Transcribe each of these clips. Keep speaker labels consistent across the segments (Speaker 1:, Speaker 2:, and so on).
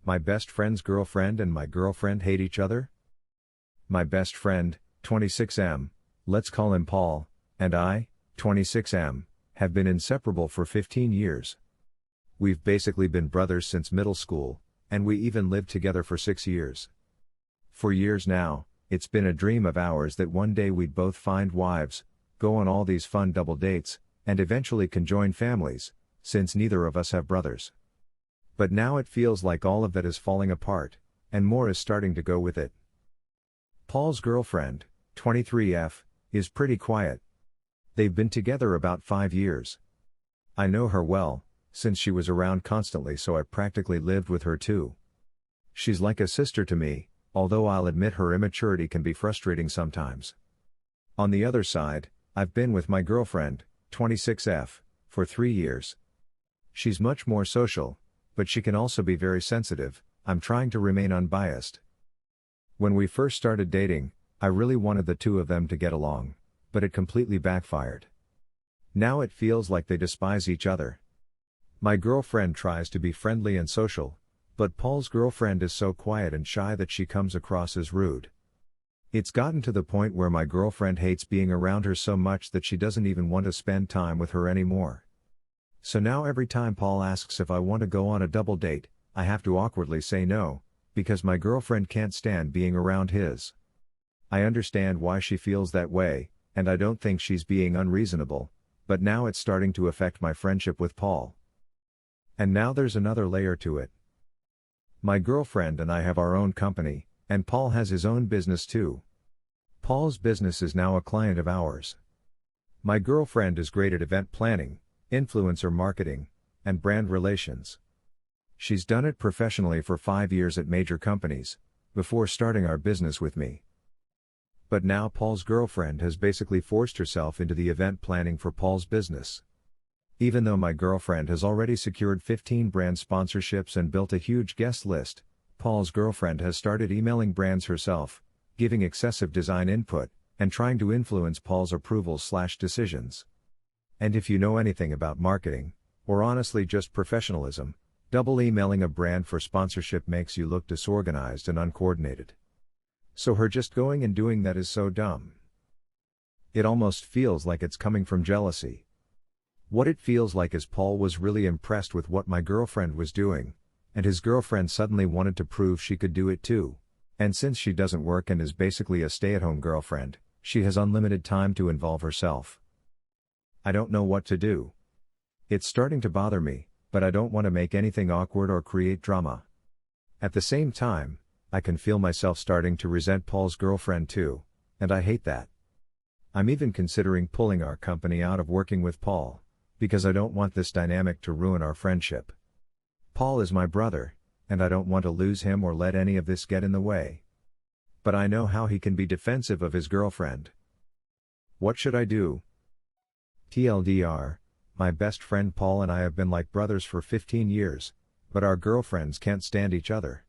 Speaker 1: My best friend's girlfriend and my girlfriend hate each other? My best friend, 26M, let's call him Paul, and I, 26M, have been inseparable for 15 years. We've basically been brothers since middle school, and we even lived together for 6 years. For years now, it's been a dream of ours that one day we'd both find wives, go on all these fun double dates, and eventually conjoin families, since neither of us have brothers. But now it feels like all of that is falling apart, and more is starting to go with it. Paul's girlfriend, 23F, is pretty quiet. They've been together about 5 years. I know her well, since she was around constantly, so I practically lived with her too. She's like a sister to me, although I'll admit her immaturity can be frustrating sometimes. On the other side, I've been with my girlfriend, 26F, for 3 years. She's much more social, but she can also be very sensitive. I'm trying to remain unbiased. When we first started dating, I really wanted the two of them to get along, but it completely backfired. Now it feels like they despise each other. My girlfriend tries to be friendly and social, but Paul's girlfriend is so quiet and shy that she comes across as rude. It's gotten to the point where my girlfriend hates being around her so much that she doesn't even want to spend time with her anymore. So now every time Paul asks if I want to go on a double date, I have to awkwardly say no, because my girlfriend can't stand being around his. I understand why she feels that way, and I don't think she's being unreasonable, but now it's starting to affect my friendship with Paul. And now there's another layer to it. My girlfriend and I have our own company, and Paul has his own business too. Paul's business is now a client of ours. My girlfriend is great at event planning, influencer marketing, and brand relations. She's done it professionally for 5 years at major companies, before starting our business with me. But now Paul's girlfriend has basically forced herself into the event planning for Paul's business. Even though my girlfriend has already secured 15 brand sponsorships and built a huge guest list, Paul's girlfriend has started emailing brands herself, giving excessive design input, and trying to influence Paul's approvals/decisions. And if you know anything about marketing, or honestly just professionalism, double emailing a brand for sponsorship makes you look disorganized and uncoordinated. So her just going and doing that is so dumb. It almost feels like it's coming from jealousy. What it feels like is Paul was really impressed with what my girlfriend was doing, and his girlfriend suddenly wanted to prove she could do it too. And since she doesn't work and is basically a stay-at-home girlfriend, she has unlimited time to involve herself. I don't know what to do. It's starting to bother me, but I don't want to make anything awkward or create drama. At the same time, I can feel myself starting to resent Paul's girlfriend too, and I hate that. I'm even considering pulling our company out of working with Paul, because I don't want this dynamic to ruin our friendship. Paul is my brother, and I don't want to lose him or let any of this get in the way. But I know how he can be defensive of his girlfriend. What should I do? TLDR, my best friend Paul and I have been like brothers for 15 years, but our girlfriends can't stand each other.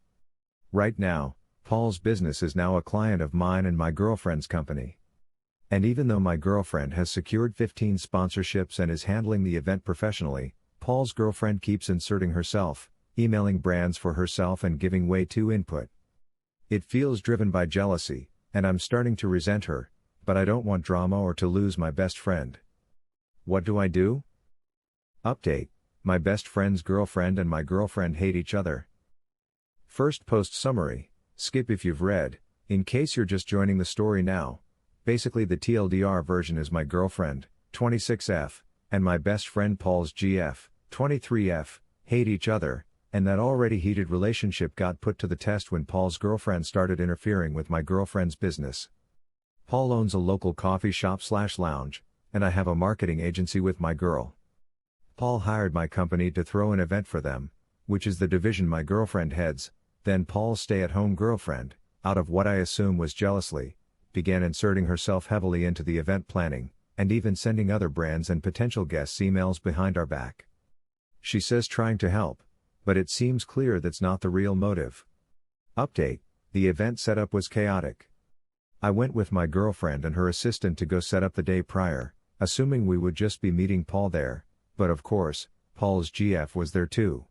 Speaker 1: Right now, Paul's business is now a client of mine and my girlfriend's company. And even though my girlfriend has secured 15 sponsorships and is handling the event professionally, Paul's girlfriend keeps inserting herself, emailing brands for herself and giving way to input. It feels driven by jealousy, and I'm starting to resent her, but I don't want drama or to lose my best friend. What do I do? Update: my best friend's girlfriend and my girlfriend hate each other. First post summary: skip if you've read. In case you're just joining the story now, basically the TLDR version is my girlfriend, 26F, and my best friend Paul's GF, 23F, hate each other, and that already heated relationship got put to the test when Paul's girlfriend started interfering with my girlfriend's business. Paul owns a local coffee shop/lounge, and I have a marketing agency with my girl. Paul hired my company to throw an event for them, which is the division my girlfriend heads. Then Paul's stay-at-home girlfriend, out of what I assume was jealousy, began inserting herself heavily into the event planning, and even sending other brands and potential guests emails behind our back. She says trying to help, but it seems clear that's not the real motive. Update: the event setup was chaotic. I went with my girlfriend and her assistant to go set up the day prior, assuming we would just be meeting Paul there, but of course, Paul's GF was there too.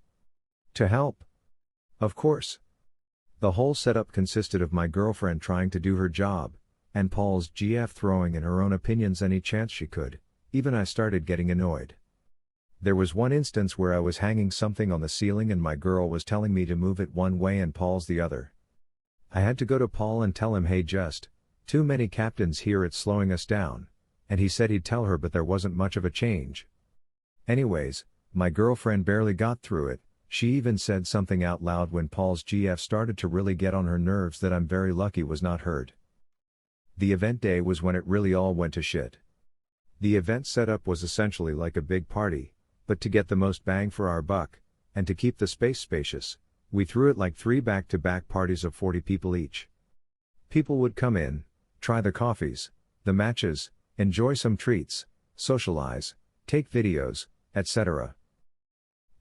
Speaker 1: To help. Of course. The whole setup consisted of my girlfriend trying to do her job, and Paul's GF throwing in her own opinions any chance she could. Even I started getting annoyed. There was one instance where I was hanging something on the ceiling and my girl was telling me to move it one way and Paul's the other. I had to go to Paul and tell him, hey, just too many captains here, it's slowing us down, and he said he'd tell her, but there wasn't much of a change. Anyways, my girlfriend barely got through it. She even said something out loud when Paul's GF started to really get on her nerves that I'm very lucky was not heard. The event day was when it really all went to shit. The event setup was essentially like a big party, but to get the most bang for our buck, and to keep the space spacious, we threw it like 3 back-to-back parties of 40 people each. People would come in, try the coffees, the matches, enjoy some treats, socialize, take videos, etc.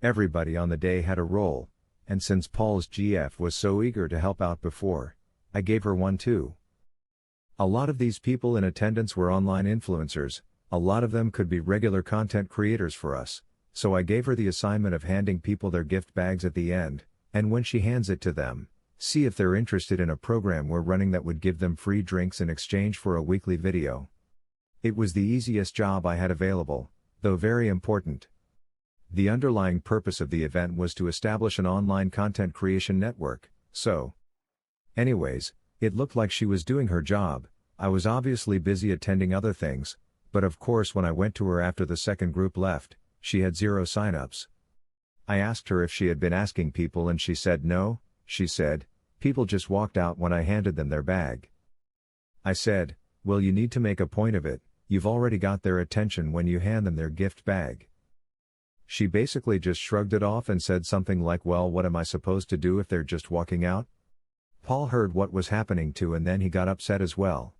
Speaker 1: Everybody on the day had a role, and since Paul's GF was so eager to help out before, I gave her one too. A lot of these people in attendance were online influencers, a lot of them could be regular content creators for us, so I gave her the assignment of handing people their gift bags at the end, and when she hands it to them, see if they're interested in a program we're running that would give them free drinks in exchange for a weekly video. It was the easiest job I had available, though very important. The underlying purpose of the event was to establish an online content creation network, so. Anyways, it looked like she was doing her job. I was obviously busy attending other things, but of course when I went to her after the second group left, she had 0 signups. I asked her if she had been asking people and she said no. She said, people just walked out when I handed them their bag. I said, well, you need to make a point of it, you've already got their attention when you hand them their gift bag. She basically just shrugged it off and said something like, well, what am I supposed to do if they're just walking out? Paul heard what was happening too, and then he got upset as well.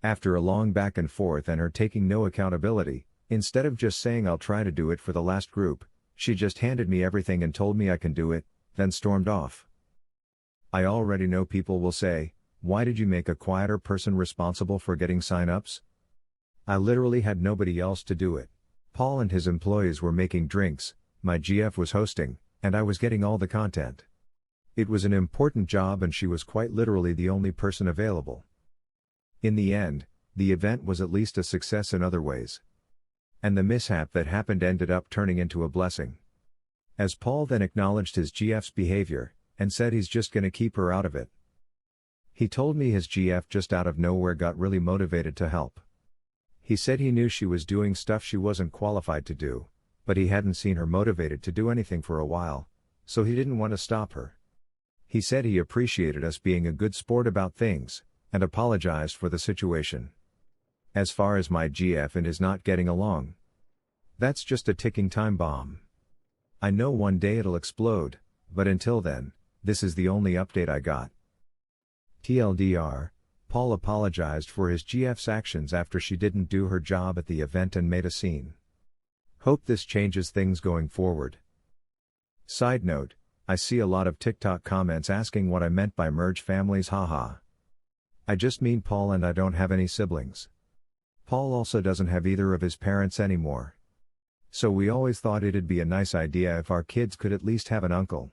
Speaker 1: After a long back and forth and her taking no accountability, instead of just saying I'll try to do it for the last group, she just handed me everything and told me I can do it, then stormed off. I already know people will say, why did you make a quieter person responsible for getting sign-ups? I literally had nobody else to do it. Paul and his employees were making drinks, my GF was hosting, and I was getting all the content. It was an important job and she was quite literally the only person available. In the end, the event was at least a success in other ways. And the mishap that happened ended up turning into a blessing. As Paul then acknowledged his GF's behavior, and said he's just gonna keep her out of it. He told me his GF just out of nowhere got really motivated to help. He said he knew she was doing stuff she wasn't qualified to do, but he hadn't seen her motivated to do anything for a while, so he didn't want to stop her. He said he appreciated us being a good sport about things, and apologized for the situation. As far as my GF and his not getting along, that's just a ticking time bomb. I know one day it'll explode, but until then, this is the only update I got. TLDR, Paul apologized for his GF's actions after she didn't do her job at the event and made a scene. Hope this changes things going forward. Side note, I see a lot of TikTok comments asking what I meant by merge families, haha. I just mean Paul and I don't have any siblings. Paul also doesn't have either of his parents anymore. So we always thought it'd be a nice idea if our kids could at least have an uncle.